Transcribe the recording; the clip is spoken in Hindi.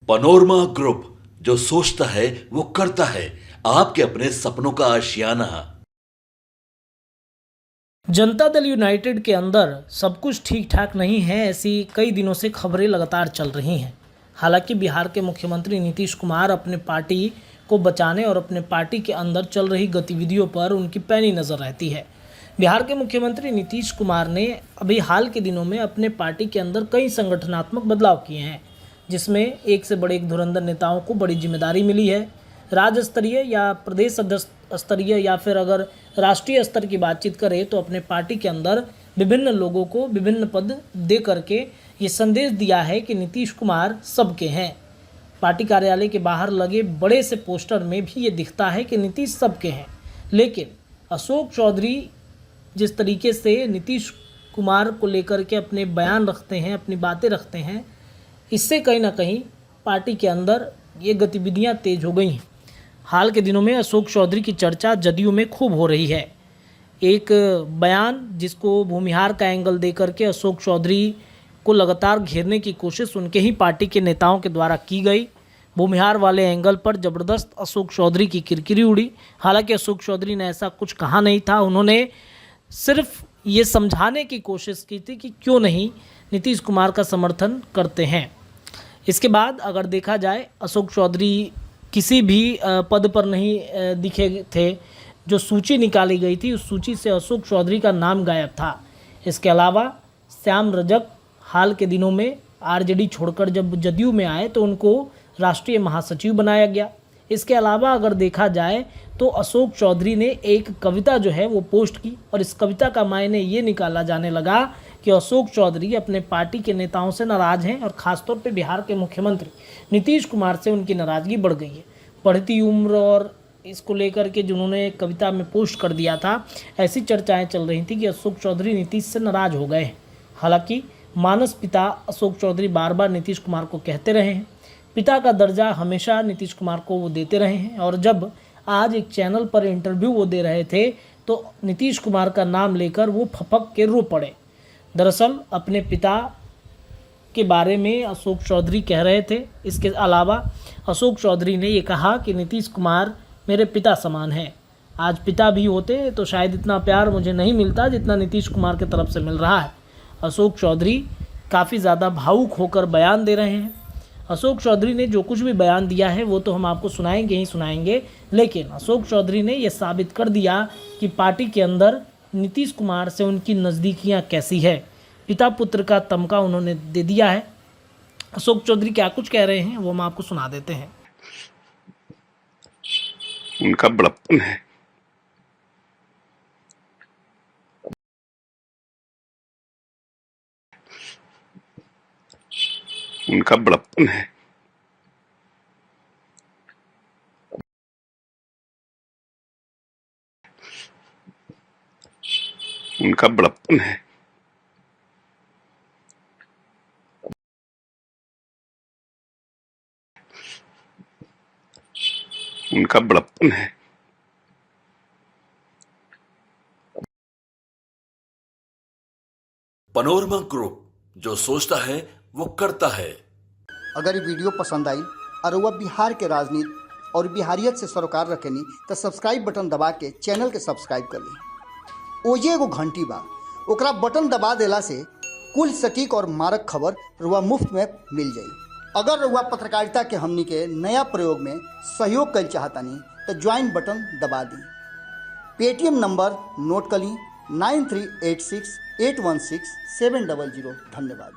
पनोरमा ग्रुप, जो सोचता है वो करता है। आपके अपने सपनों का आशियाना। जनता दल यूनाइटेड के अंदर सब कुछ ठीक ठाक नहीं है, ऐसी कई दिनों से खबरें लगातार चल रही हैं। हालांकि बिहार के मुख्यमंत्री नीतीश कुमार अपने पार्टी को बचाने और अपने पार्टी के अंदर चल रही गतिविधियों पर उनकी पैनी नज़र रहती है। बिहार के मुख्यमंत्री नीतीश कुमार ने अभी हाल के दिनों में अपने पार्टी के अंदर कई संगठनात्मक बदलाव किए हैं, जिसमें एक से बड़े एक धुरंधर नेताओं को बड़ी जिम्मेदारी मिली है। राज्य स्तरीय या प्रदेश स्तरीय या फिर अगर राष्ट्रीय स्तर की बातचीत करें तो अपने पार्टी के अंदर विभिन्न लोगों को विभिन्न पद दे करके ये संदेश दिया है कि नीतीश कुमार सबके हैं। पार्टी कार्यालय के बाहर लगे बड़े से पोस्टर में भी ये दिखता है कि नीतीश सबके हैं। लेकिन अशोक चौधरी जिस तरीके से नीतीश कुमार को लेकर के अपने बयान रखते हैं, अपनी बातें रखते हैं, इससे कहीं ना कहीं पार्टी के अंदर ये गतिविधियां तेज हो गई हैं। हाल के दिनों में अशोक चौधरी की चर्चा जदयू में खूब हो रही है। एक बयान जिसको भूमिहार का एंगल दे करके अशोक चौधरी को लगातार घेरने की कोशिश उनके ही पार्टी के नेताओं के द्वारा की गई। भूमिहार वाले एंगल पर ज़बरदस्त अशोक चौधरी की किरकिरी उड़ी। हालांकि अशोक चौधरी ने ऐसा कुछ कहा नहीं था, उन्होंने सिर्फ ये समझाने की कोशिश की थी कि क्यों नहीं नीतीश कुमार का समर्थन करते हैं। इसके बाद अगर देखा जाए, अशोक चौधरी किसी भी पद पर नहीं दिखे थे। जो सूची निकाली गई थी उस सूची से अशोक चौधरी का नाम गायब था। इसके अलावा श्याम रजक हाल के दिनों में आरजेडी छोड़कर जब जदयू में आए तो उनको राष्ट्रीय महासचिव बनाया गया। इसके अलावा अगर देखा जाए तो अशोक चौधरी ने एक कविता जो है वो पोस्ट की और इस कविता का मायने ये निकाला जाने लगा कि अशोक चौधरी अपने पार्टी के नेताओं से नाराज़ हैं और ख़ासतौर पे बिहार के मुख्यमंत्री नीतीश कुमार से उनकी नाराज़गी बढ़ गई है। बढ़ती उम्र और इसको लेकर के जिन्होंने कविता में पोस्ट कर दिया था, ऐसी चर्चाएं चल रही थी कि अशोक चौधरी नीतीश से नाराज़ हो गए हैं। हालांकि मानस पिता अशोक चौधरी बार बार नीतीश कुमार को कहते रहे हैं, पिता का दर्जा हमेशा नीतीश कुमार को वो देते रहे हैं। और जब आज एक चैनल पर इंटरव्यू वो दे रहे थे तो नीतीश कुमार का नाम लेकर वो फपक के रो पड़े। दरअसल अपने पिता के बारे में अशोक चौधरी कह रहे थे। इसके अलावा अशोक चौधरी ने ये कहा कि नीतीश कुमार मेरे पिता समान हैं। आज पिता भी होते तो शायद इतना प्यार मुझे नहीं मिलता जितना नीतीश कुमार की तरफ से मिल रहा है। अशोक चौधरी काफ़ी ज़्यादा भावुक होकर बयान दे रहे हैं। अशोक चौधरी ने जो कुछ भी बयान दिया है वो तो हम आपको सुनाएंगे ही सुनाएंगे, लेकिन अशोक चौधरी ने यह साबित कर दिया कि पार्टी के अंदर नीतीश कुमार से उनकी नज़दीकियां कैसी है। पिता पुत्र का तमगा उन्होंने दे दिया है। अशोक चौधरी क्या कुछ कह रहे हैं वो हम आपको सुना देते हैं। उनका बड़प्पन है, उनका बड़प्पन है, उनका बड़प्पन है, उनका बड़प्पन है। पनोरमा ग्रुप, जो सोचता है वो करता है। अगर ये वीडियो पसंद आई और वह बिहार के राजनीति और बिहारियत से सरोकार रखेनी तो सब्सक्राइब बटन दबा के चैनल के सब्सक्राइब कर ली। ओजे एगो घंटी बा, ओकरा बटन दबा देला से कुल सटीक और मारक खबर रुआ मुफ्त में मिल जाई। अगर रुआ पत्रकारिता के हमनी के नया प्रयोग में सहयोग कर चाहतानी तो ज्वाइन बटन दबा दी। पेटीएम नंबर नोट कर ली 9386816700। धन्यवाद।